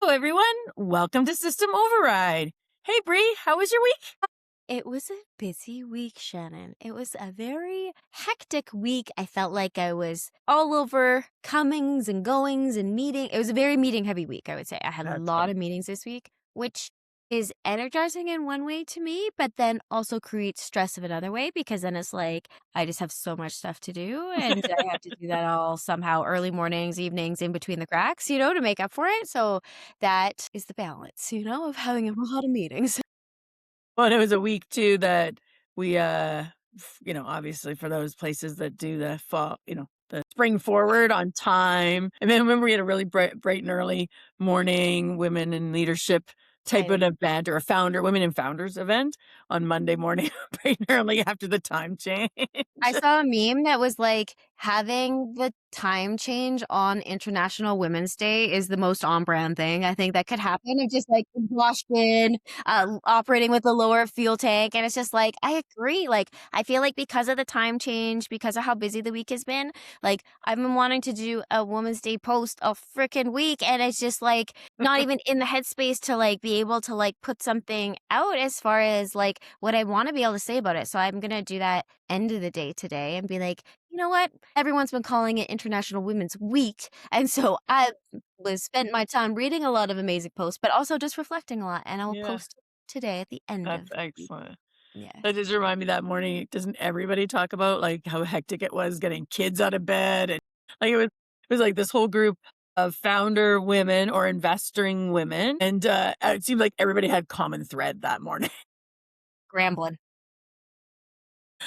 Hello, everyone. Welcome to System Override. Hey, Bri, how was your week? It was a busy week, Shannon. It was a very hectic week. I felt like I was all over comings and goings and meeting. It was a very meeting heavy week, I would say. I had a That's lot fun. of meetings this week, which is energizing in one way to me, but then also creates stress of another way because then it's like I just have so much stuff to do and I have to do that all somehow early mornings, evenings, in between the cracks, to make up for it. So that is the balance, of having a lot of meetings. Well, it was a week too that we, obviously for those places that do the fall, the spring forward on time. And then remember we had a really bright and early morning women in leadership type of event or a women and founders event on Monday morning, bright and early after the time change. I saw a meme that was like having the time change on International Women's Day is the most on brand thing I think that could happen. Of just like exhaustion, operating with a lower fuel tank. And it's just like, I agree. Like, I feel like because of the time change, because of how busy the week has been, like, I've been wanting to do a Women's Day post a freaking week. And it's just like not even in the headspace to like be able to like put something out as far as like what I want to be able to say about it. So I'm going to do that end of the day today and be like, you know what? Everyone's been calling it International Women's Week. And so I was spent my time reading a lot of amazing posts, but also just reflecting a lot. And I will Yeah, post today at the end that's of the week. excellent. Yes. That just remind me that morning, doesn't everybody talk about like how hectic it was getting kids out of bed? And like it was like this whole group of founder women or investing women. And it seemed like everybody had common thread that morning. Grambling.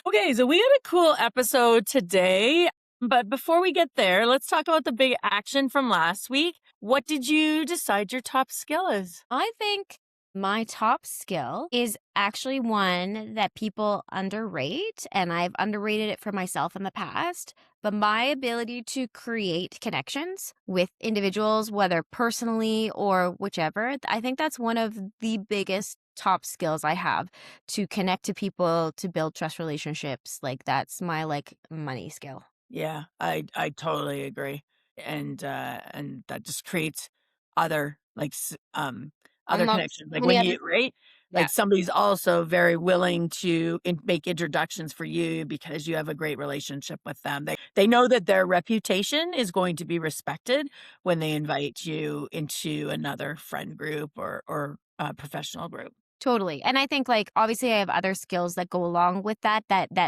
Okay, so we had a cool episode today. But before we get there, let's talk about the big action from last week. What did you decide your top skill is? I think my top skill is actually one that people underrate, and I've underrated it for myself in the past. But my ability to create connections with individuals, whether personally or whichever, I think that's one of the biggest top skills I have to connect to people, to build trust relationships. Like that's my like money skill. Yeah, I totally agree. And that just creates other other Unlocks connections. so Like many when other, you right? yeah. Like somebody's also very willing to make introductions for you because you have a great relationship with them. They know that their reputation is going to be respected when they invite you into another friend group or professional group. Totally. And I think like obviously I have other skills that go along with that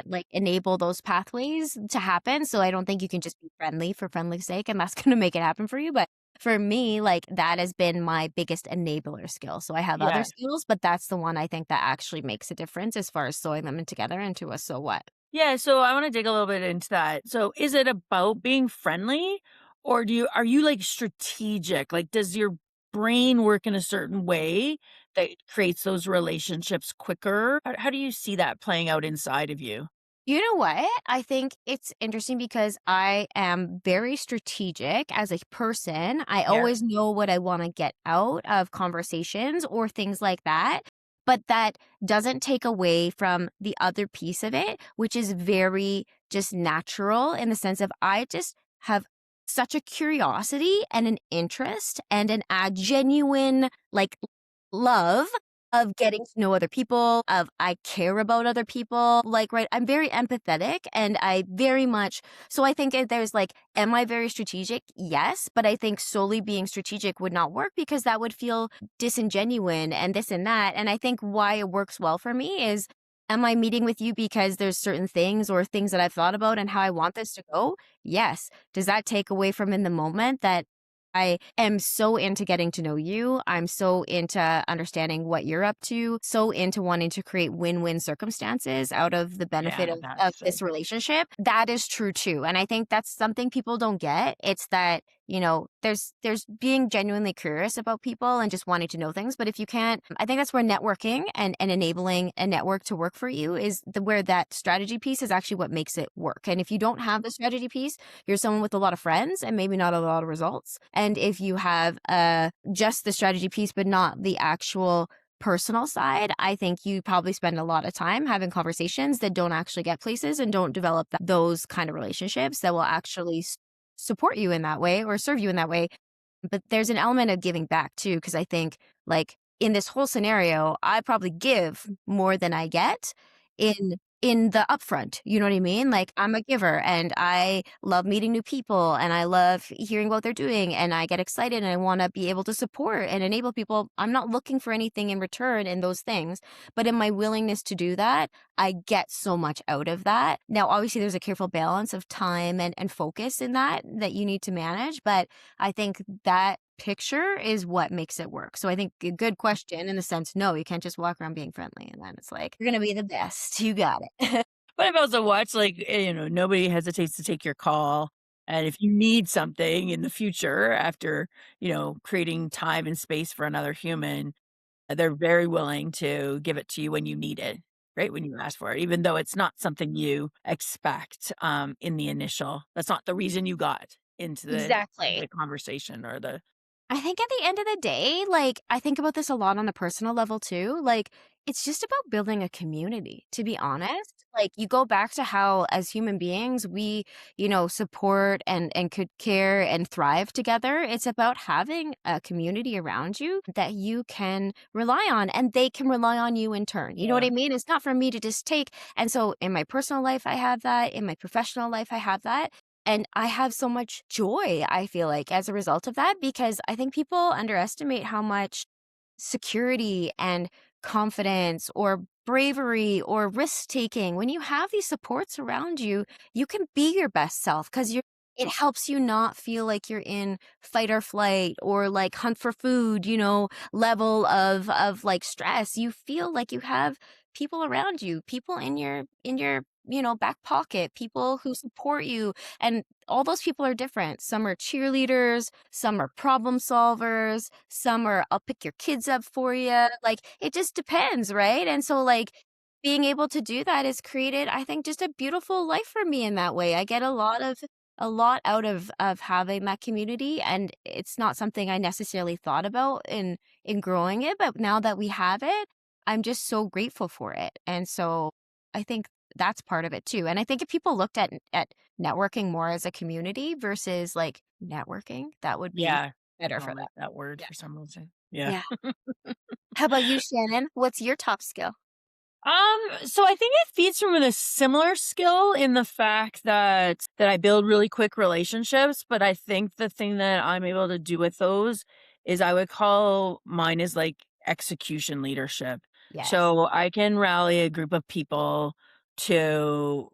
like enable those pathways to happen. So I don't think you can just be friendly for friendly's sake and that's going to make it happen for you. But for me, like that has been my biggest enabler skill. So I have other Yeah. skills, but that's the one I think that actually makes a difference as far as sewing them in together into a so what. Yeah, so I want to dig a little bit into that. So is it about being friendly or are you like strategic? Like does your brain work in a certain way that creates those relationships quicker? How do you see that playing out inside of you? You know what? I think it's interesting because I am very strategic as a person. I Yeah. always know what I want to get out of conversations or things like that. But that doesn't take away from the other piece of it, which is very just natural in the sense of I just have such a curiosity and an interest and a genuine like love of getting to know other people, of I care about other people. Like, right, I'm very empathetic and I very much, so I think there's like, am I very strategic? Yes, but I think solely being strategic would not work because that would feel disingenuine and this and that. And I think why it works well for me is, am I meeting with you because there's certain things or things that I've thought about and how I want this to go? Yes. Does that take away from in the moment that I am so into getting to know you. I'm so into understanding what you're up to, so into wanting to create win-win circumstances out of the benefit Yeah, of that's this it. relationship. That is true too. And I think that's something people don't get. It's that, there's being genuinely curious about people and just wanting to know things. But if you can't, I think that's where networking and enabling a network to work for you is where that strategy piece is actually what makes it work. And if you don't have the strategy piece, you're someone with a lot of friends and maybe not a lot of results. And if you have just the strategy piece, but not the actual personal side, I think you probably spend a lot of time having conversations that don't actually get places and don't develop those kind of relationships that will actually support you in that way or serve you in that way. But there's an element of giving back too, because I think, like, in this whole scenario, I probably give more than I get in the upfront, you know what I mean? Like, I'm a giver, and I love meeting new people, and I love hearing what they're doing, and I get excited, and I wanna be able to support and enable people. I'm not looking for anything in return in those things, but in my willingness to do that, I get so much out of that. Now, obviously, there's a careful balance of time and focus in that you need to manage, but I think that picture is what makes it work. So I think a good question in the sense, no, you can't just walk around being friendly and then it's like, you're gonna be the best. You got it. But I've also watched, like, nobody hesitates to take your call, and if you need something in the future after, creating time and space for another human, they're very willing to give it to you when you need it, right? When you ask for it, even though it's not something you expect, in the initial that's not the reason you got into the Exactly. conversation or the I think at the end of the day, like, I think about this a lot on a personal level too. Like, it's just about building a community, to be honest. Like, you go back to how, as human beings, we, support and could care and thrive together. It's about having a community around you that you can rely on and they can rely on you in turn. You know what Yeah. I mean? It's not for me to just take. And so in my personal life, I have that. In my professional life, I have that. And I have so much joy, I feel like, as a result of that, because I think people underestimate how much security and confidence or bravery or risk taking, when you have these supports around you, you can be your best self because it helps you not feel like you're in fight or flight or like hunt for food, level of like stress. You feel like you have people around you, people in your back pocket, people who support you, and all those people are different. Some are cheerleaders, some are problem solvers, some are, I'll pick your kids up for you. Like, it just depends, right? And so, like, being able to do that has created, I think, just a beautiful life for me in that way. I get a lot out of having that community, and it's not something I necessarily thought about in growing it, but now that we have it, I'm just so grateful for it. And so I think that's part of it too. And I think if people looked at networking more as a community versus like networking, that would be Yeah. better I for don't them. like that word Yeah. for some reason. Yeah. Yeah. How about you, Shannon? What's your top skill? So I think it feeds from a similar skill in the fact that I build really quick relationships, but I think the thing that I'm able to do with those is I would call mine is like execution leadership. Yes. So I can rally a group of people to,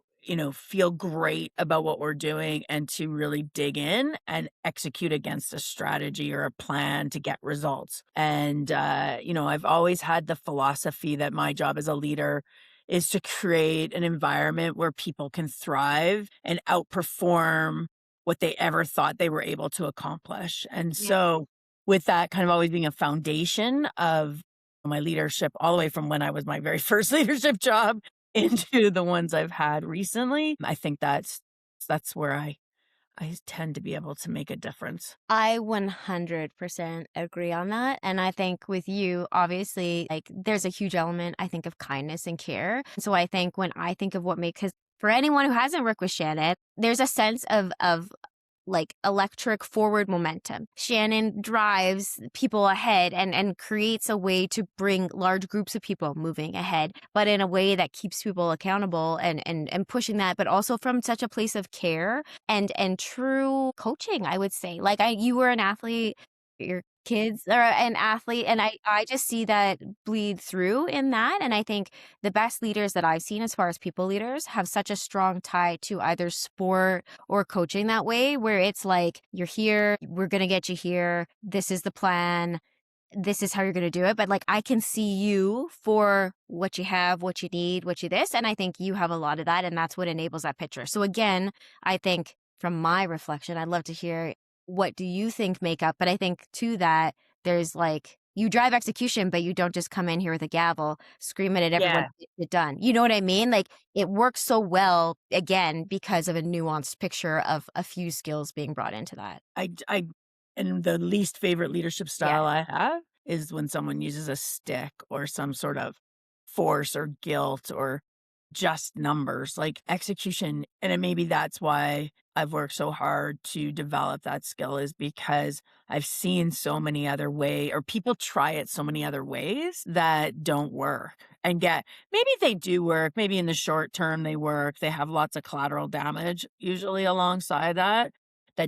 feel great about what we're doing and to really dig in and execute against a strategy or a plan to get results. And I've always had the philosophy that my job as a leader is to create an environment where people can thrive and outperform what they ever thought they were able to accomplish. And Yeah. so with that kind of always being a foundation of my leadership all the way from when I was my very first leadership job into the ones I've had recently, I think that's where I tend to be able to make a difference. I 100% agree on that. And I think with you, obviously, like, there's a huge element, I think, of kindness and care. So I think when I think of what makes, because for anyone who hasn't worked with Shannon, there's a sense of like electric forward momentum. Shannon drives people ahead and creates a way to bring large groups of people moving ahead, but in a way that keeps people accountable and pushing that, but also from such a place of care and true coaching, I would say. Like, you were an athlete, your kids are an athlete, and I just see that bleed through in that. And I think the best leaders that I've seen as far as people leaders have such a strong tie to either sport or coaching that way, where it's like, you're here, we're going to get you here, this is the plan, this is how you're going to do it. But like, I can see you for what you have, what you need, what you this. And I think you have a lot of that. And that's what enables that picture. So again, I think from my reflection, I'd love to hear, what do you think make up? But I think to that, there's like, you drive execution, but you don't just come in here with a gavel, screaming at everyone Yeah. to get it done. You know what I mean? Like, it works so well, again, because of a nuanced picture of a few skills being brought into that. I and the least favorite leadership Yeah. style I have is when someone uses a stick or some sort of force or guilt or just numbers, like execution. And then maybe that's why I've worked so hard to develop that skill, is because I've seen so many other or people try it so many other ways that don't work and maybe they do work. Maybe in the short term they work. They have lots of collateral damage usually alongside that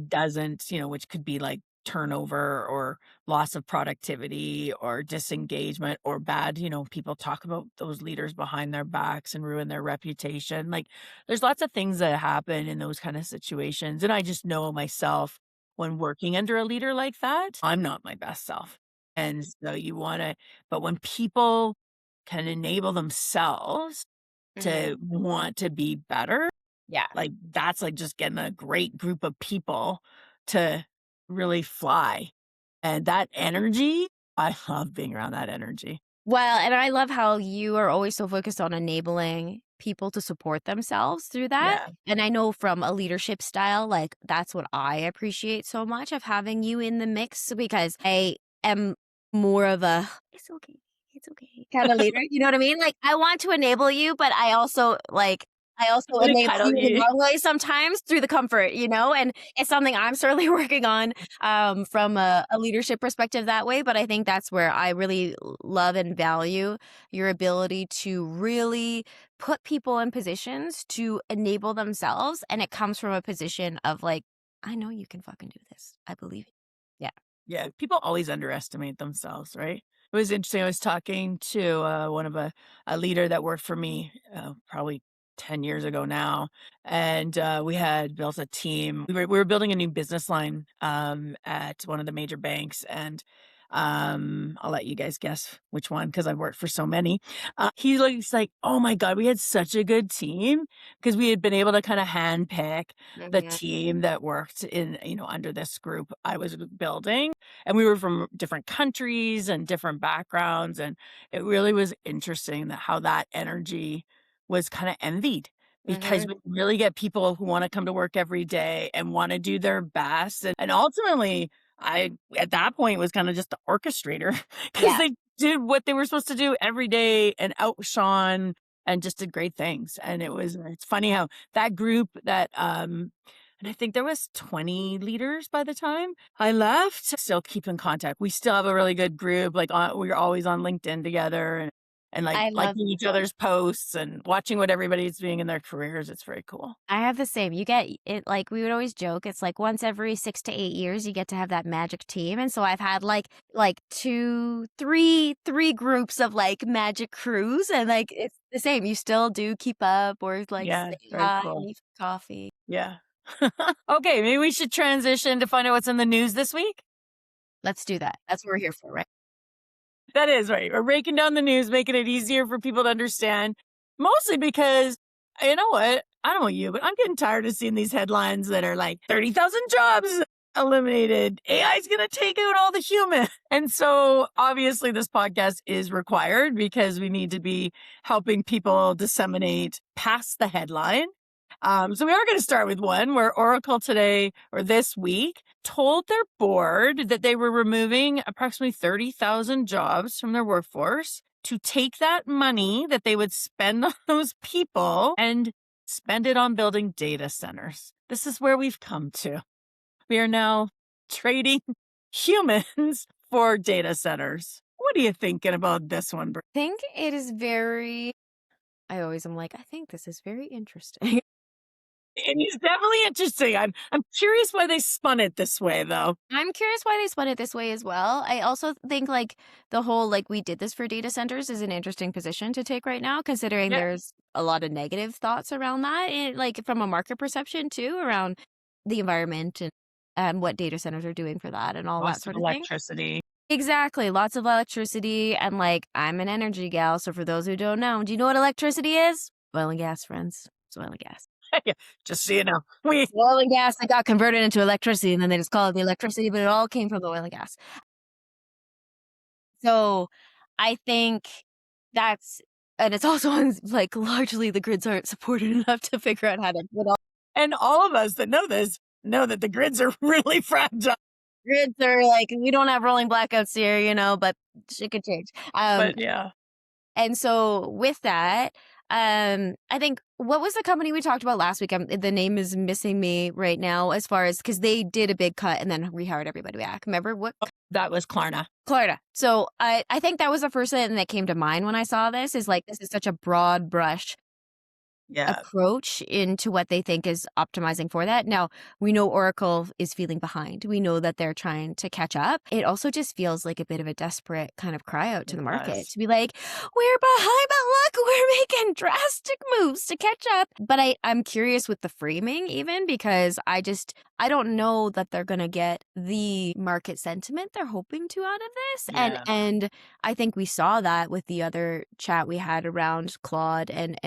doesn't, which could be like turnover or loss of productivity or disengagement or bad, people talk about those leaders behind their backs and ruin their reputation. Like there's lots of things that happen in those kind of situations. And I just know myself, when working under a leader like that, I'm not my best self. And so but when people can enable themselves to want to be better, Yeah. like that's like just getting a great group of people to really fly. And that energy, I love being around that energy. Well, and I love how you are always so focused on enabling people to support themselves through that. Yeah. And I know from a leadership style, like that's what I appreciate so much of having you in the mix, because I am more of a it's okay kind of leader. You know what I mean? Like I want to enable you, but I also Really enable cuddle you the you. wrong way sometimes through the comfort, and it's something I'm certainly working on from a leadership perspective that way. But I think that's where I really love and value your ability to really put people in positions to enable themselves. And it comes from a position of like, I know you can fucking do this. I believe it. Yeah. Yeah, people always underestimate themselves, right? It was interesting. I was talking to a leader that worked for me probably 10 years ago now. And we had built a team. We were building a new business line at one of the major banks. And I'll let you guys guess which one because I've worked for so many. He's like, oh my God, we had such a good team because we had been able to kind of handpick the Mhm. team that worked under this group I was building. And we were from different countries and different backgrounds. And it really was interesting how that energy was kind of envied because Mhm. we really get people who want to come to work every day and want to do their best. And ultimately, I, at that point, was kind of just the orchestrator because Yeah. they did what they were supposed to do every day and outshone and just did great things. And it's funny how that group and I think there was 20 leaders by the time I left. Still keep in contact. We still have a really good group. Like we're always on LinkedIn together and like I love liking each other's posts and watching what everybody's doing in their careers. It's very cool. I have the same. You get it, like we would always joke, it's like once every 6 to 8 years you get to have that magic team. And so I've had like two, three groups of like magic crews, and like it's the same. You still do keep up or like Yeah, say it's very hi, cool. meet for coffee. Yeah. Okay, maybe we should transition to find out what's in the news this week. Let's do that. That's what we're here for, right? That is right. We're breaking down the news, making it easier for people to understand. Mostly because, you know what? I don't know you, but I'm getting tired of seeing these headlines that are like 30,000 jobs eliminated. AI is going to take out all the humans. And so obviously this podcast is required because we need to be helping people disseminate past the headline. So we are going to start with one where Oracle today or this week told their board that they were removing approximately 30,000 jobs from their workforce to take that money that they would spend on those people and spend it on building data centers. This is where we've come to. We are now trading humans for data centers. What are you thinking about this one, Bri? I think it is very I always am like, I think this is very interesting. It is definitely interesting. I'm curious why they spun it this way, though. I'm curious why they spun it this way as well. I also think like the whole like we did this for data centers is an interesting position to take right now, considering Yeah, there's a lot of negative thoughts around that, like from a market perception too, around the environment and what data centers are doing for that and all that lots of sort of thing. electricity. Exactly, lots of electricity, and like I'm an energy gal, so for those who don't know, do you know what electricity is? Oil and gas, friends. It's oil and gas. Yeah, just so you know, we Oil and gas that got converted into electricity, and then they just call it the electricity, but it all came from the oil and gas. So I think that's and it's also like largely the grids aren't supported enough to figure out how to put all and all of us that know this know that the grids are really fragile. grids are like we don't have rolling blackouts here, but shit could change. But yeah, And so with that, I think what was the company we talked about last week? The name is missing me right now as far as because they did a big cut and then rehired everybody back. Remember what? That was Klarna. Klarna. So I think that was the first thing that came to mind when I saw this is like this is such a broad brush Yeah. approach into what they think is optimizing for that. Now, we know Oracle is feeling behind. We know that they're trying to catch up. It also just feels like a bit of a desperate kind of cry out to the market Yes. to be like, we're behind, but look, we're making drastic moves to catch up. But I'm curious with the framing even because I don't know that they're going to get the market sentiment they're hoping to out of this. Yeah. And I think we saw that with the other chat we had around Claude and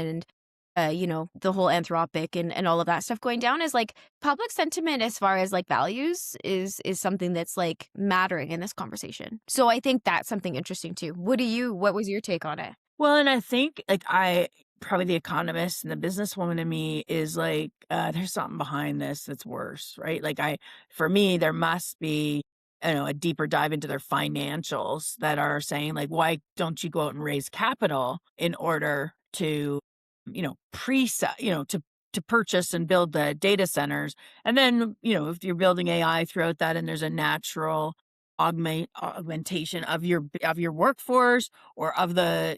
the whole Anthropic and all of that stuff going down is like public sentiment as far as like values is something that's like mattering in this conversation. So I think that's something interesting too. What was your take on it? Well, and I think like probably the economist and the businesswoman in me is like, there's something behind this that's worse, right? Like for me, there must be, a deeper dive into their financials that are saying like, why don't you go out and raise capital in order to, pre-set, to purchase and build the data centers. And then, if you're building AI throughout that and there's a natural augmentation of your workforce or of the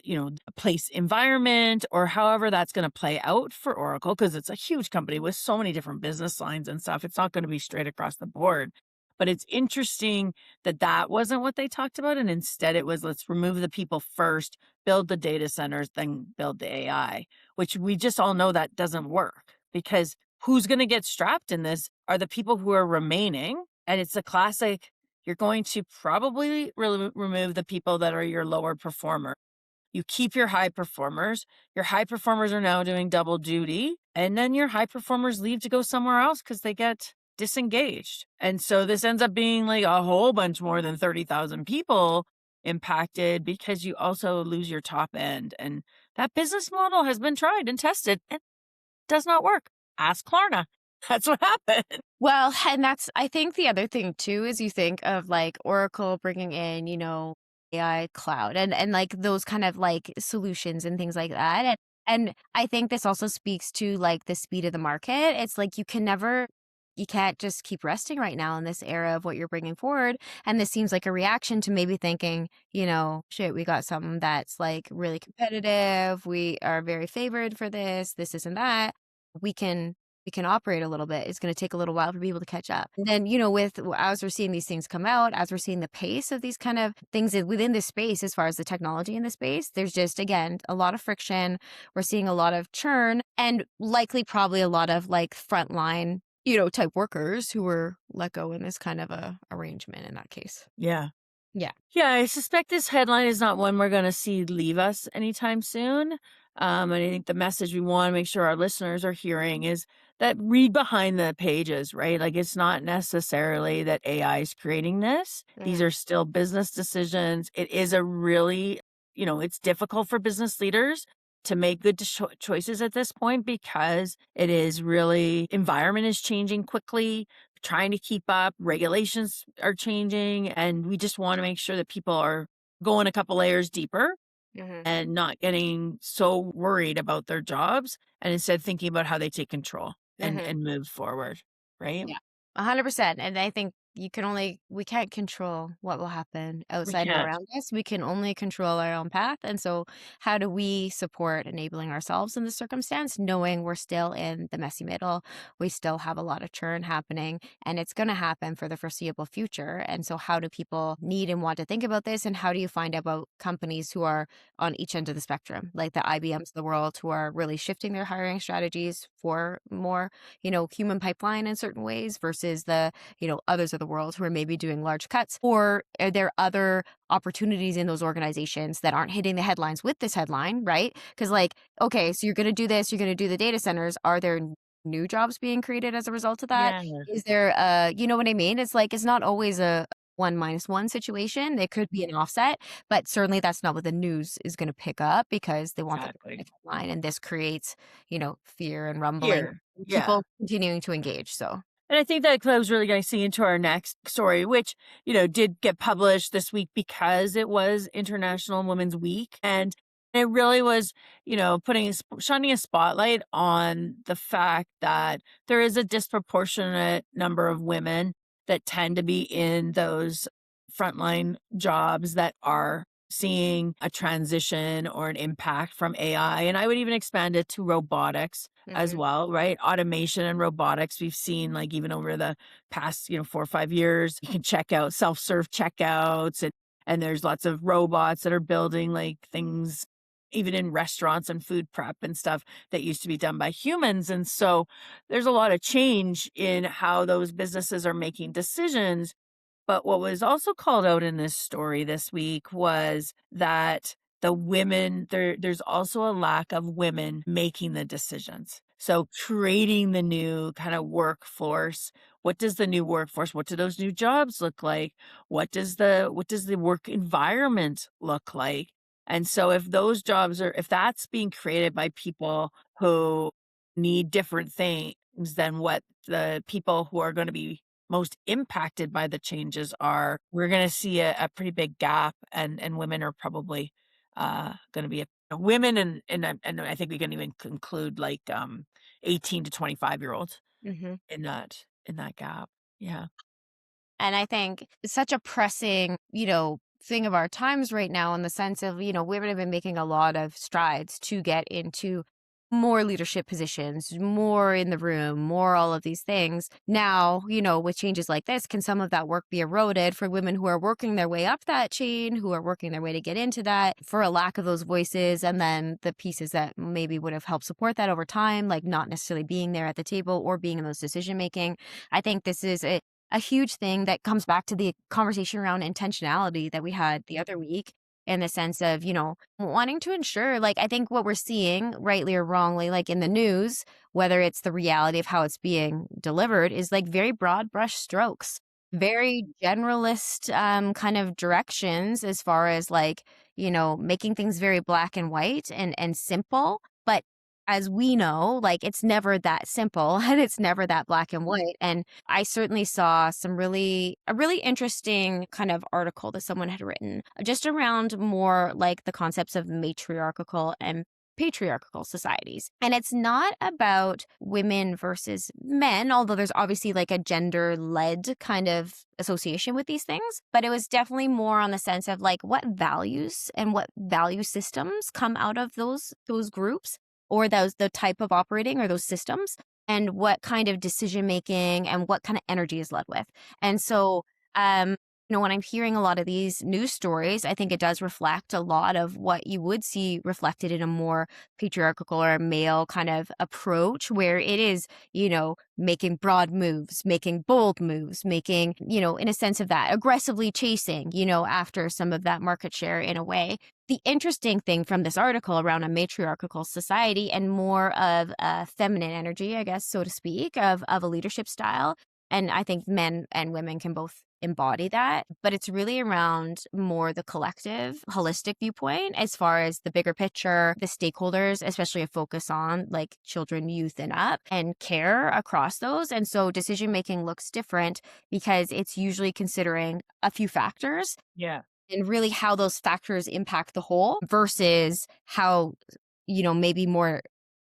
place environment or however that's going to play out for Oracle because it's a huge company with so many different business lines and stuff. It's not going to be straight across the board, but it's interesting that wasn't what they talked about, and instead it was let's remove the people first, build the data centers, then build the AI, which we just all know that doesn't work because who's going to get strapped in this are the people who are remaining, and it's a classic. You're going to probably remove the people that are your lower performer. You keep your high performers. Your high performers are now doing double duty. And then your high performers leave to go somewhere else because they get disengaged. And so this ends up being like a whole bunch more than 30,000 people impacted because you also lose your top end. And that business model has been tried and tested and does not work. Ask Klarna. That's what happened. Well, and I think the other thing too is you think of like Oracle bringing in, AI cloud and like those kind of like solutions and things like that. And I think this also speaks to like the speed of the market. It's like you can't just keep resting right now in this era of what you're bringing forward. And this seems like a reaction to maybe thinking, shit, we got something that's like really competitive. We are very favored for this and that. We can operate a little bit. It's going to take a little while for people to catch up. And then, as we're seeing these things come out, as we're seeing the pace of these kind of things within this space, as far as the technology in the space, there's just, again, a lot of friction. We're seeing a lot of churn and likely probably a lot of like frontline, type workers who were let go in this kind of a arrangement in that case. Yeah. Yeah. Yeah, I suspect this headline is not one we're going to see leave us anytime soon. And I think the message we want to make sure our listeners are hearing is that read behind the pages, right? Like it's not necessarily that AI is creating this. These are still business decisions. It is a really, it's difficult for business leaders to make good choices at this point because it is really, environment is changing quickly, trying to keep up, regulations are changing, and we just want to make sure that people are going a couple layers deeper and not getting so worried about their jobs and instead thinking about how they take control and move forward, right? Yeah, 100%. And I think we can't control what will happen We outside and can't. around us. We can only control our own path. And so how do we support enabling ourselves in this circumstance, knowing we're still in the messy middle? We still have a lot of churn happening and it's going to happen for the foreseeable future. And so how do people need and want to think about this? And how do you find out about companies who are on each end of the spectrum, like the IBMs of the world, who are really shifting their hiring strategies for more, human pipeline in certain ways versus the, others of the world who are maybe doing large cuts? Or are there other opportunities in those organizations that aren't hitting the headlines with this headline, right? Because like, okay, so you're going to do this, you're going to do the data centers. Are there new jobs being created as a result of that? Yeah, Is there, you know what I mean? It's like, it's not always a 1-1 situation. There could be an offset, but certainly that's not what the news is going to pick up because they want the exactly. headline. And this creates, fear and rumbling, Here. Yeah. people continuing to engage. So. And I think that goes really nicely into our next story, which, did get published this week because it was International Women's Week. And It really was, shining a spotlight on the fact that there is a disproportionate number of women that tend to be in those frontline jobs that are seeing a transition or an impact from AI. And I would even expand it to robotics as Mhm. well, right? Automation and robotics. We've seen like even over the past, 4 or 5 years, you can check out self-serve checkouts and there's lots of robots that are building like things even in restaurants and food prep and stuff that used to be done by humans. And so there's a lot of change in how those businesses are making decisions. But what was also called out in this story this week was that there's also a lack of women making the decisions. So creating the new kind of workforce. What does the new workforce, what do those new jobs look like? What does the work environment look like? And so if that's being created by people who need different things than what the people who are going to be most impacted by the changes are, we're going to see a pretty big gap, and women are probably going to be women, and I think we can even conclude like 18 to 25-year olds Mhm. in that gap. Yeah. And I think it's such a pressing, thing of our times right now in the sense of, women have been making a lot of strides to get into more leadership positions, more in the room, more all of these things. Now, with changes like this, can some of that work be eroded for women who are working their way up that chain, who are working their way to get into that for a lack of those voices? And then the pieces that maybe would have helped support that over time, like not necessarily being there at the table or being in those decision making. I think this is a huge thing that comes back to the conversation around intentionality that we had the other week, in the sense of, wanting to ensure, like, I think what we're seeing, rightly or wrongly, like in the news, whether it's the reality of how it's being delivered, is like very broad brush strokes, very generalist kind of directions as far as like, making things very black and white and simple. But as we know, like it's never that simple and it's never that black and white. And I certainly saw a really interesting kind of article that someone had written just around more like the concepts of matriarchal and patriarchal societies. And it's not about women versus men, although there's obviously like a gender led kind of association with these things, but it was definitely more on the sense of like what values and what value systems come out of those groups, or those the type of operating or those systems, and what kind of decision making and what kind of energy is led with. And so, um, when I'm hearing a lot of these news stories, I think it does reflect a lot of what you would see reflected in a more patriarchal or male kind of approach, where it is, making broad moves, making bold moves, making, in a sense of that, aggressively chasing, after some of that market share in a way. The interesting thing from this article around a matriarchal society and more of a feminine energy, I guess, so to speak, of a leadership style. And I think men and women can both embody that, but it's really around more the collective, holistic viewpoint as far as the bigger picture, the stakeholders, especially a focus on like children, youth, and up, and care across those. And so decision making looks different because it's usually considering a few factors Yeah. and really how those factors impact the whole versus how, maybe more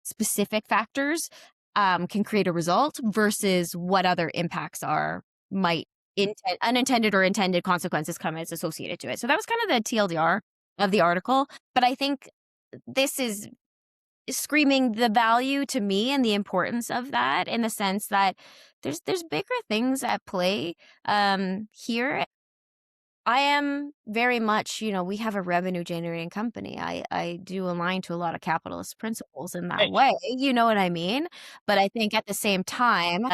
specific factors can create a result versus what other impacts might unintended or intended consequences come as associated to it. So that was kind of the TLDR of the article. But I think this is screaming the value to me and the importance of that, in the sense that there's bigger things at play here. I am very much, we have a revenue generating company. I do align to a lot of capitalist principles in that Right. way. You know what I mean? But I think at the same time,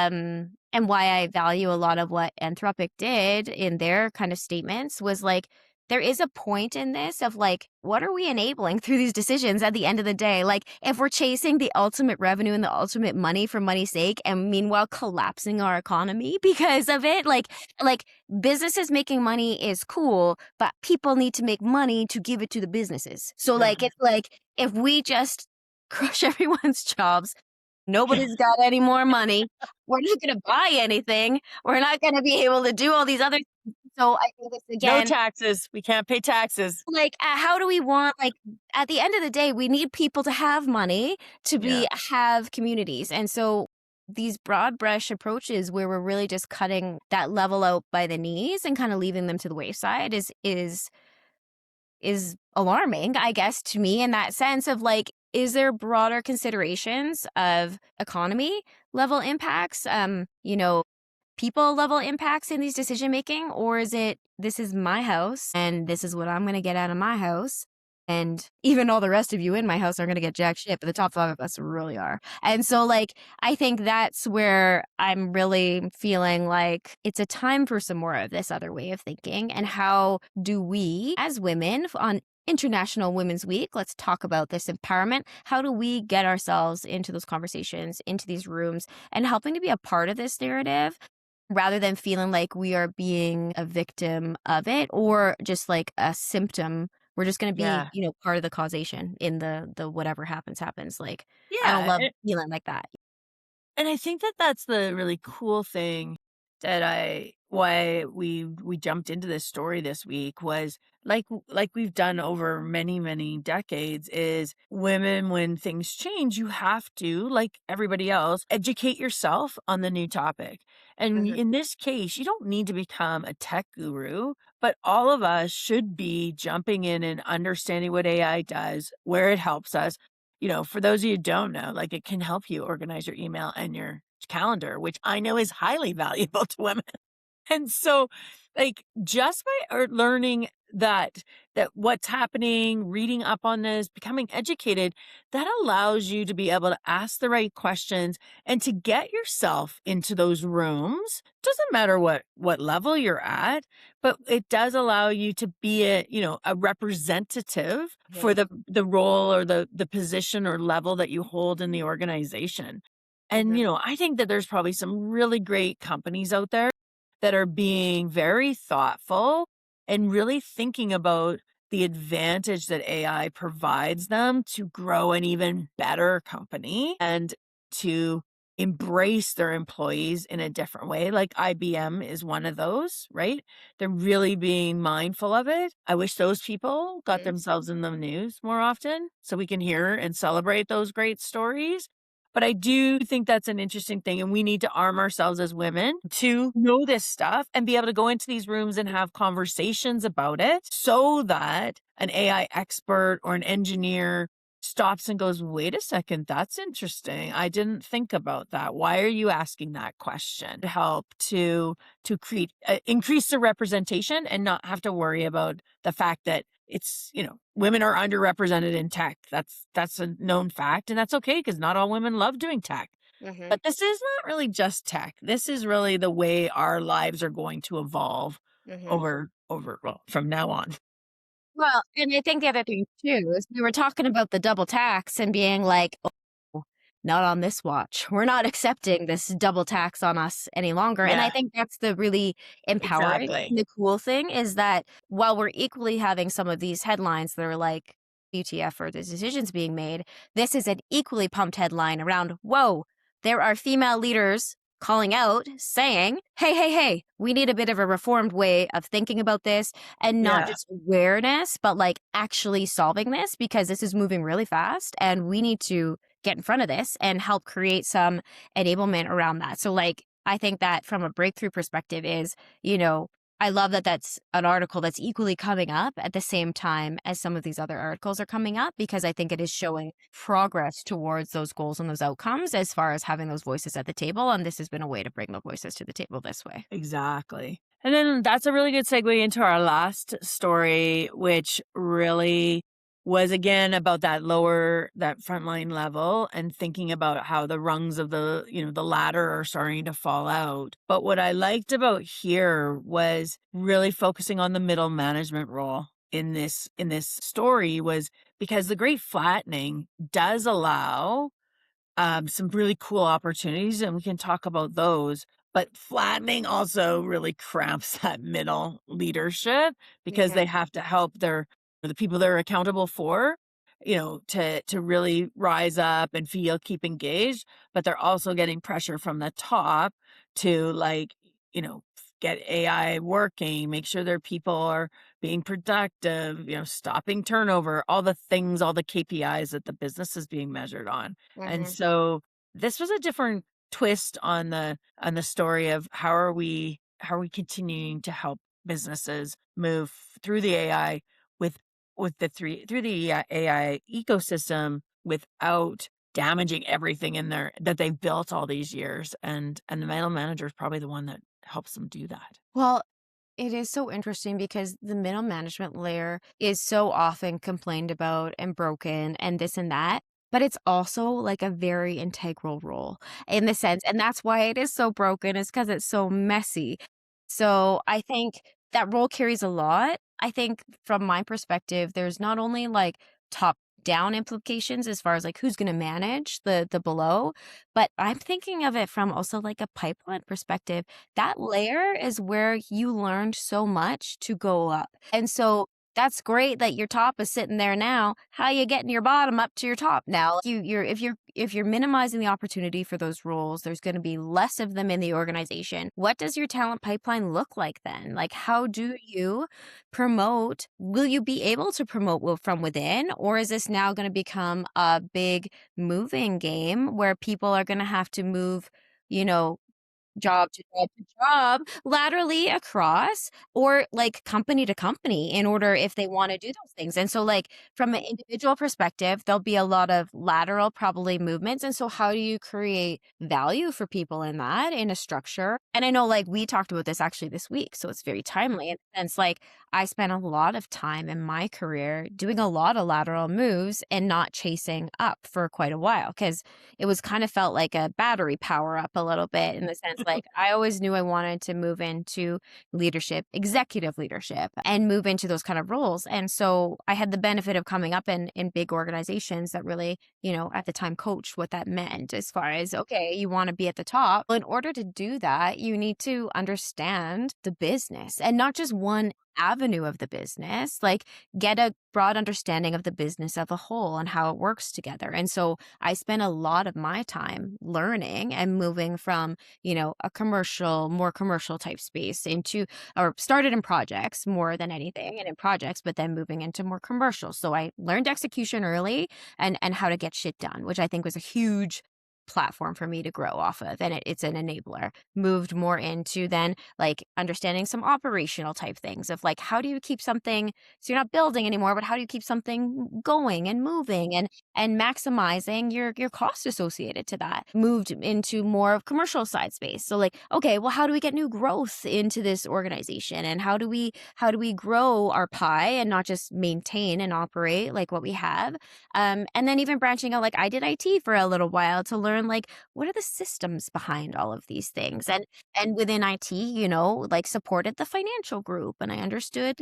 and why I value a lot of what Anthropic did in their kind of statements was like, there is a point in this of like, what are we enabling through these decisions at the end of the day? Like, if we're chasing the ultimate revenue and the ultimate money for money's sake, and meanwhile collapsing our economy because of it, like businesses making money is cool, but people need to make money to give it to the businesses. So like, it's like if we just crush everyone's jobs, nobody's got any more money. We're not going to buy anything. We're not going to be able to do all these other things. So I think it's No again, taxes. We can't pay taxes. like, how do we want, like, at the end of the day, we need people to have money to Yeah. have communities. And so these broad brush approaches where we're really just cutting that level out by the knees and kind of leaving them to the wayside is alarming, I guess, to me in that sense of like, is there broader considerations of economy level impacts, people level impacts in these decision making? Or is it, this is my house and this is what I'm going to get out of my house? And even all the rest of you in my house are going to get jack shit, but the top five of us really are. And so, like, I think that's where I'm really feeling like it's a time for some more of this other way of thinking. And how do we, as women, on International Women's Week, let's talk about this empowerment. How do we get ourselves into those conversations, into these rooms, and helping to be a part of this narrative rather than feeling like we are being a victim of it or just like a symptom. We're just going to be, Yeah. part of the causation in the whatever happens. Like, I don't Yeah. love feeling like that. And I think that that's the really cool thing that why we jumped into this story this week was like we've done over many decades is women, when things change, you have to, like everybody else, educate yourself on the new topic. And Mhm. in this case, you don't need to become a tech guru, but all of us should be jumping in and understanding what AI does, where it helps us. For those of you who don't know, like, it can help you organize your email and your calendar, which I know is highly valuable to women. And so, like, just by learning that what's happening, reading up on this, becoming educated, that allows you to be able to ask the right questions and to get yourself into those rooms. Doesn't matter what level you're at, but it does allow you to be a representative for Mhm. the role or the position or level that you hold in the organization. And Mhm. I think that there's probably some really great companies out there that are being very thoughtful and really thinking about the advantage that AI provides them to grow an even better company and to embrace their employees in a different way. Like IBM is one of those, right? They're really being mindful of it. I wish those people got Mhm. themselves in the news more often so we can hear and celebrate those great stories. But I do think that's an interesting thing, and we need to arm ourselves as women to know this stuff and be able to go into these rooms and have conversations about it so that an AI expert or an engineer stops and goes, "Wait a second, that's interesting. I didn't think about that. Why are you asking that question?" To help to create increase the representation and not have to worry about the fact that it's, women are underrepresented in tech. That's a known fact, and that's okay because not all women love doing tech. Mhm. But this is not really just tech. This is really the way our lives are going to evolve Mhm. over well, from now on. Well, and I think the other thing too is we were talking about the double tax and being like, "Oh, not on this watch. We're not accepting this double tax on us any longer." And I Yeah, think that's the really empowering exactly. and the cool thing is that while we're equally having some of these headlines that are like UTF or the decisions being made, this is an equally pumped headline around, whoa, there are female leaders calling out saying, hey, hey, hey, we need a bit of a reformed way of thinking about this and not Yeah, just awareness, but like actually solving this because this is moving really fast and we need to get in front of this and help create some enablement around that. So, like, I think that from a breakthrough perspective is, I love that that's an article that's equally coming up at the same time as some of these other articles are coming up because I think it is showing progress towards those goals and those outcomes as far as having those voices at the table. And this has been a way to bring the voices to the table this way. exactly. And then that's a really good segue into our last story, which really was again about that frontline level and thinking about how the rungs of the ladder are starting to fall out. But what I liked about here was really focusing on the middle management role in this story was because the great flattening does allow some really cool opportunities, and we can talk about those. But flattening also really cramps that middle leadership because Mhm. they have to help the people they're accountable for, to really rise up and keep engaged. But they're also getting pressure from the top to, like, get AI working, make sure their people are being productive, stopping turnover, all the things, all the KPIs that the business is being measured on. And Mhm. so this was a different twist on the story of how are we continuing to help businesses move through the AI with through the AI ecosystem without damaging everything in there that they've built all these years, and the middle manager is probably the one that helps them do that. Well, it is so interesting because the middle management layer is so often complained about and broken and this and that, but it's also like a very integral role in the sense, and that's why it is so broken, is because it's so messy. So I think that role carries a lot. I think from my perspective, there's not only like top down implications as far as like who's going to manage the below, but I'm thinking of it from also like a pipeline perspective. That layer is where you learned so much to go up. And so that's great that your top is sitting there now. How you getting your bottom up to your top now? If you're minimizing the opportunity for those roles, there's going to be less of them in the organization. What does your talent pipeline look like then? Like how do you promote? Will you be able to promote from within, or is this now going to become a big moving game where people are going to have to move, you know, job to job to job, laterally across, or like company to company in order if they want to do those things. And so, like, from an individual perspective, there'll be a lot of lateral probably movements. And so, how do you create value for people in that in a structure? And I know, like, we talked about this actually this week. So, it's very timely in the sense, like, I spent a lot of time in my career doing a lot of lateral moves and not chasing up for quite a while because it was kind of felt like a battery power up a little bit in the sense like I always knew I wanted to move into leadership, executive leadership, and move into those kind of roles. And so I had the benefit of coming up in big organizations that really, at the time coached what that meant as far as, okay, you want to be at the top. Well, in order to do that, you need to understand the business and not just one avenue of the business, like get a broad understanding of the business of a whole and how it works together. And so I spent a lot of my time learning and moving from, more commercial type space into, or started in projects more than anything and in projects, but then moving into more commercial. So I learned execution early and how to get shit done, which I think was a huge platform for me to grow off of. And it's an enabler. Moved more into then like understanding some operational type things of like, how do you keep something, so you're not building anymore, but how do you keep something going and moving and maximizing your cost associated to that. Moved into more of commercial side space. So like, okay, well, how do we get new growth into this organization? And how do we grow our pie and not just maintain and operate like what we have? And then even branching out, like I did IT for a little while to learn like what are the systems behind all of these things. And within IT, like supported the financial group and I understood,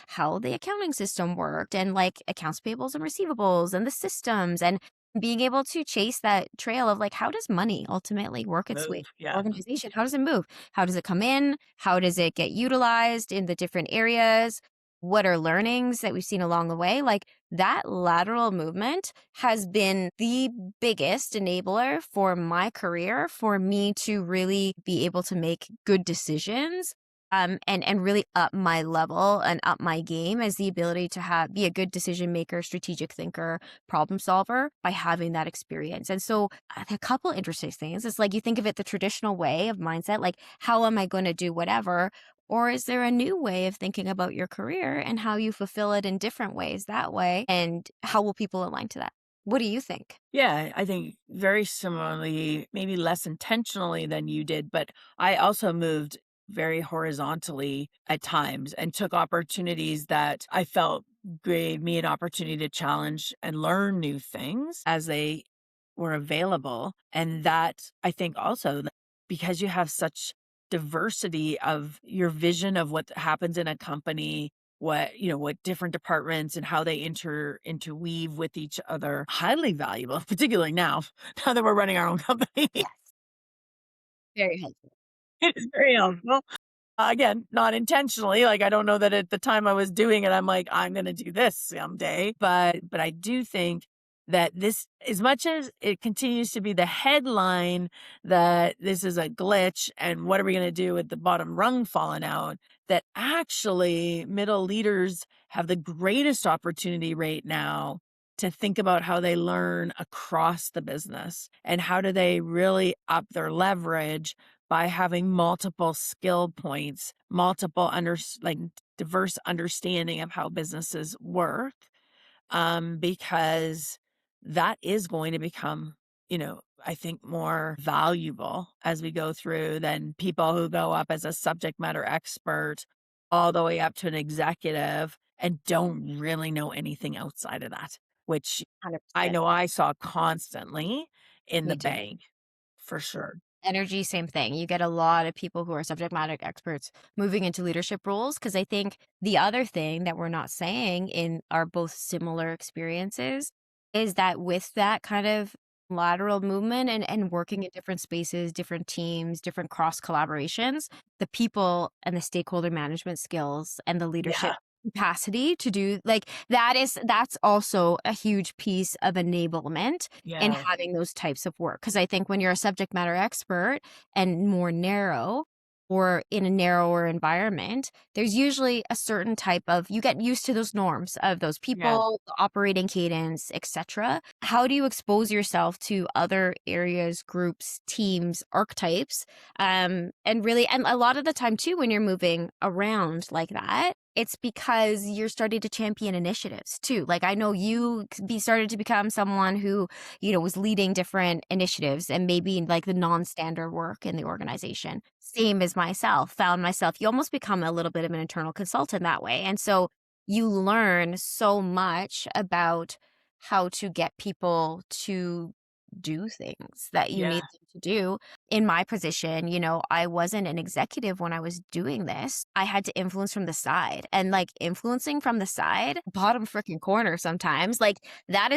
how the accounting system worked and like accounts payables and receivables and the systems and being able to chase that trail of like how does money ultimately work its way Move, through the yeah. organization? How does it move? How does it come in? How does it get utilized in the different areas? What are learnings that we've seen along the way? Like that lateral movement has been the biggest enabler for my career, for me to really be able to make good decisions and really up my level and up my game as the ability to be a good decision maker, strategic thinker, problem solver by having that experience. And so a couple interesting things. It's like you think of it the traditional way of mindset, like how am I going to do whatever? Or is there a new way of thinking about your career and how you fulfill it in different ways that way? And how will people align to that? What do you think? Yeah, I think very similarly, maybe less intentionally than you did, but I also moved very horizontally at times and took opportunities that I felt gave me an opportunity to challenge and learn new things as they were available. And that I think also because you have such diversity of your vision of what happens in a company, what different departments and how they interweave with each other, highly valuable, particularly now that we're running our own company. Yes, very helpful. It is very helpful. Again, not intentionally, like I don't know that at the time I was doing it I'm like I'm going to do this someday, but I do think that this, as much as it continues to be the headline that this is a glitch and what are we going to do with the bottom rung falling out, that actually middle leaders have the greatest opportunity right now to think about how they learn across the business and how do they really up their leverage by having multiple skill points, multiple like diverse understanding of how businesses work, because that is going to become, I think more valuable as we go through than people who go up as a subject matter expert all the way up to an executive and don't really know anything outside of that, which I 100%. know I saw constantly in Me the too. bank for sure. Energy, same thing. You get a lot of people who are subject matter experts moving into leadership roles because I think the other thing that we're not saying in our both similar experiences is that with that kind of lateral movement and working in different spaces, different teams, different cross collaborations, the people and the stakeholder management skills and the leadership Yeah. capacity to do like that's also a huge piece of enablement in Yeah. having those types of work. Because I think when you're a subject matter expert and more narrow or in a narrower environment, there's usually a certain type of, you get used to those norms of those Yeah. people, the operating cadence, etc. How do you expose yourself to other areas, groups, teams, archetypes? And a lot of the time too, when you're moving around like that, it's because you're starting to champion initiatives too. Like I know you started to become someone who was leading different initiatives and maybe like the non-standard work in the organization. Same as myself, found myself, you almost become a little bit of an internal consultant that way. And so you learn so much about how to get people to do things that you Yeah. need them to do. In my position, I wasn't an executive when I was doing this. I had to influence from the side and like influencing from the side, bottom freaking corner sometimes. Like that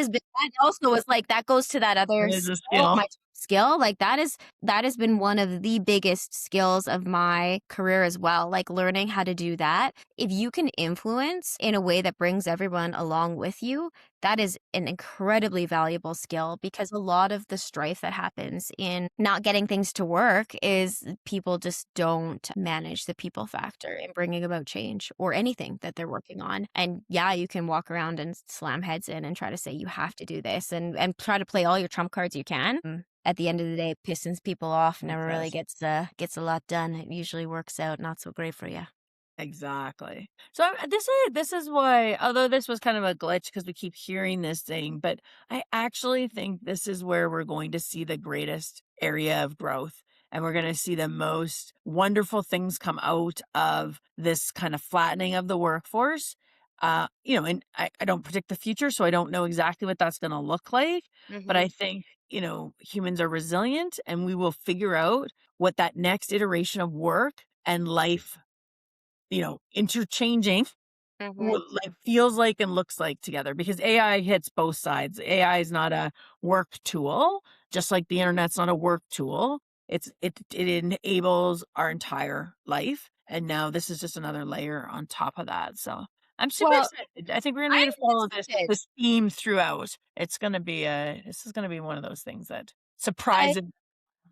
also is like that goes to that other It is a skill, skill. my skill. Like that has been one of the biggest skills of my career as well. Like learning how to do that. If you can influence in a way that brings everyone along with you, that is an incredibly valuable skill because a lot of the strife that happens in not getting things to work is people just don't manage the people factor in bringing about change or anything that they're working on. And yeah, you can walk around and slam heads in and try to say you have to do this and try to play all your trump cards you can. At the end of the day, it pisses people off, It never really does. gets a lot done. It usually works out not so great for you. Exactly. So this is why, although this was kind of a glitch because we keep hearing this thing, but I actually think this is where we're going to see the greatest area of growth. And we're going to see the most wonderful things come out of this kind of flattening of the workforce. And I don't predict the future, so I don't know exactly what that's going to look like. But Mm-hmm. I think, humans are resilient and we will figure out what that next iteration of work and life interchanging Mm-hmm. what like feels like and looks like together because AI hits both sides. AI is not a work tool, just like the internet's not a work tool. It enables our entire life. And now this is just another layer on top of that. So I'm super Well, excited. I think we're gonna I'm get to follow excited. this theme throughout. This is gonna be one of those things that I surprises.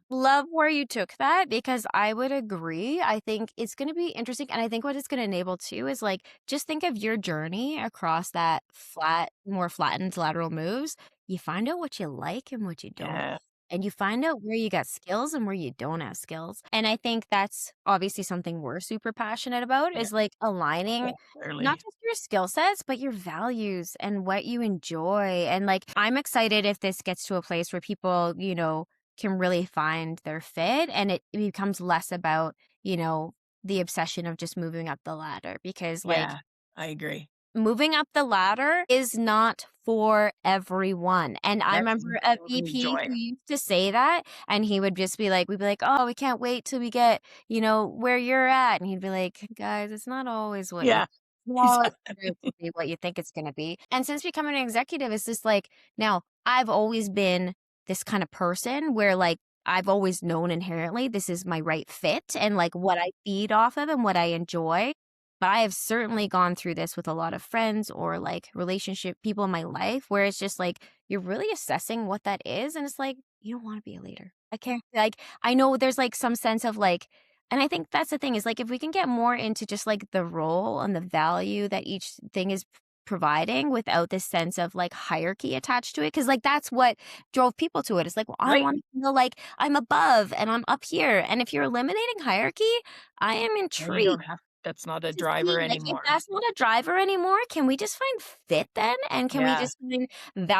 love where you took that because I would agree. I think it's going to be interesting. And I think what it's going to enable too is like, just think of your journey across that more flattened lateral moves. You find out what you like and what you don't. Yeah. And you find out where you got skills and where you don't have skills. And I think that's obviously something we're super passionate about Yeah. is like aligning not Clearly. just your skill sets, but your values and what you enjoy. And like, I'm excited if this gets to a place where people, can really find their fit and it becomes less about, the obsession of just moving up the ladder because like Yeah. I agree. moving up the ladder is not for everyone. And I That's remember a VP enjoy. who used to say that and he would just be like, we'd be like, oh, we can't wait till we get, where you're at. And he'd be like, guys, it's not always what you Yeah. well, it's going to be what you think it's going to be. And since becoming an executive, it's just like, now I've always been this kind of person where like I've always known inherently this is my right fit and like what I feed off of and what I enjoy. But I have certainly gone through this with a lot of friends or like relationship people in my life where it's just like you're really assessing what that is. And it's like, you don't want to be a leader. I can't, like, I know there's like some sense of like, and I think that's the thing is like if we can get more into just like the role and the value that each thing is providing without this sense of like hierarchy attached to it. Cause like that's what drove people to it. It's like, well, I Right. want to feel like I'm above and I'm up here. And if you're eliminating hierarchy, I am Well, you intrigued don't have that's not a to driver see, like, if anymore. that's not a driver anymore, can we just find fit then? And can we Yeah. just find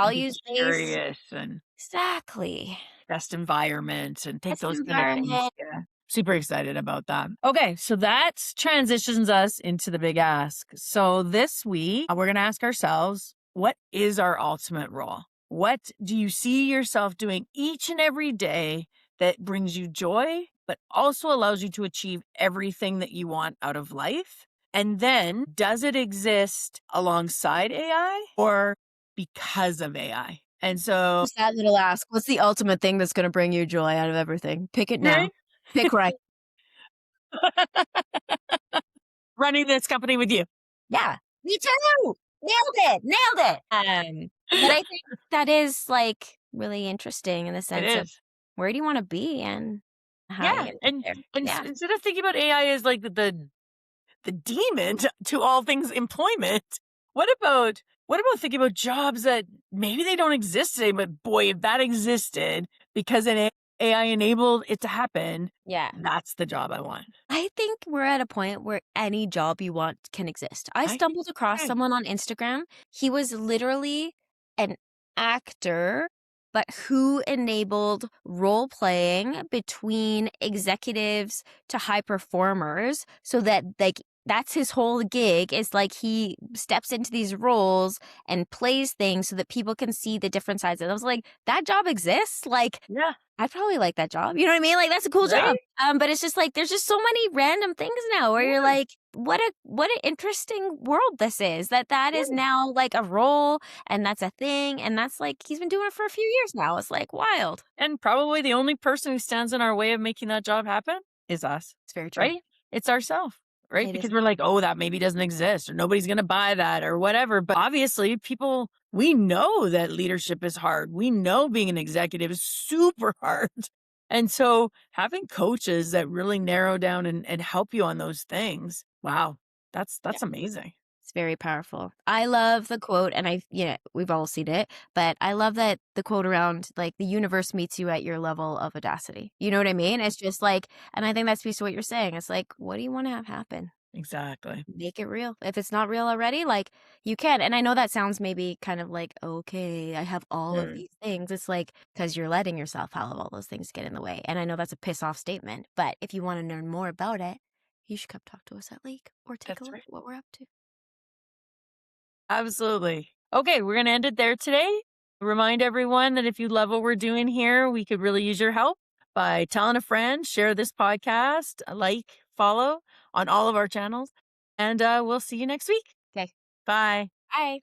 And be values-based. curious and Exactly. best environment and take Best those kind of things. environment. Yeah. Super excited about that. Okay, so that transitions us into the big ask. So this week, we're going to ask ourselves, what is our ultimate role? What do you see yourself doing each and every day that brings you joy, but also allows you to achieve everything that you want out of life? And then, does it exist alongside AI or because of AI? And so, Just that little ask, what's the ultimate thing that's gonna bring you joy out of everything? Pick it now. right? Pick right. Running this company with you. Yeah. Me too! Nailed it! Nailed it! But I think that is, like, really interesting in the It sense of is. where do you wanna be and how you Yeah, gonna get and there? Yeah. instead of thinking about AI as like the demon to all things employment, what about thinking about jobs that maybe they don't exist today, but boy, if that existed because an AI enabled it to happen, Yeah. that's the job I want. I think we're at a point where any job you want can exist. I I think stumbled across okay. someone on Instagram. He was literally an actor, but who enabled role playing between executives to high performers so that, like, that's his whole gig is like he steps into these roles and plays things so that people can see the different sides. And I was like, that job exists? Like, Yeah, I'd probably like that job. You know what I mean? Like, that's a cool right? job. But it's just like there's just so many random things now where you're Yeah, like, what an interesting world this is. That is yeah. now like a role and that's a thing. And that's like he's been doing it for a few years now. It's like wild. And probably the only person who stands in our way of making that job happen is us, It's very true. right? It's ourselves, right? It is. Because we're like, oh, that maybe doesn't exist or nobody's going to buy that or whatever. But obviously, people, we know that leadership is hard. We know being an executive is super hard. And so having coaches that really narrow down and help you on those things, wow, that's amazing. It's very powerful. I love the quote, and we've all seen it, but I love that the quote around like the universe meets you at your level of audacity. You know what I mean? It's just like, and I think that speaks to what you're saying. It's like, what do you want to have happen? Exactly. Make it real. If it's not real already, like you can. And I know that sounds maybe kind of like, okay, I have all of Mm, these things. It's like, because you're letting yourself have all those things get in the way. And I know that's a piss off statement, but if you want to learn more about it, you should come talk to us at Lake or take a that's look right. at what we're up to. Absolutely. Okay, we're going to end it there today. Remind everyone that if you love what we're doing here, we could really use your help by telling a friend, share this podcast, like, follow on all of our channels, and we'll see you next week. Okay. Bye. Bye.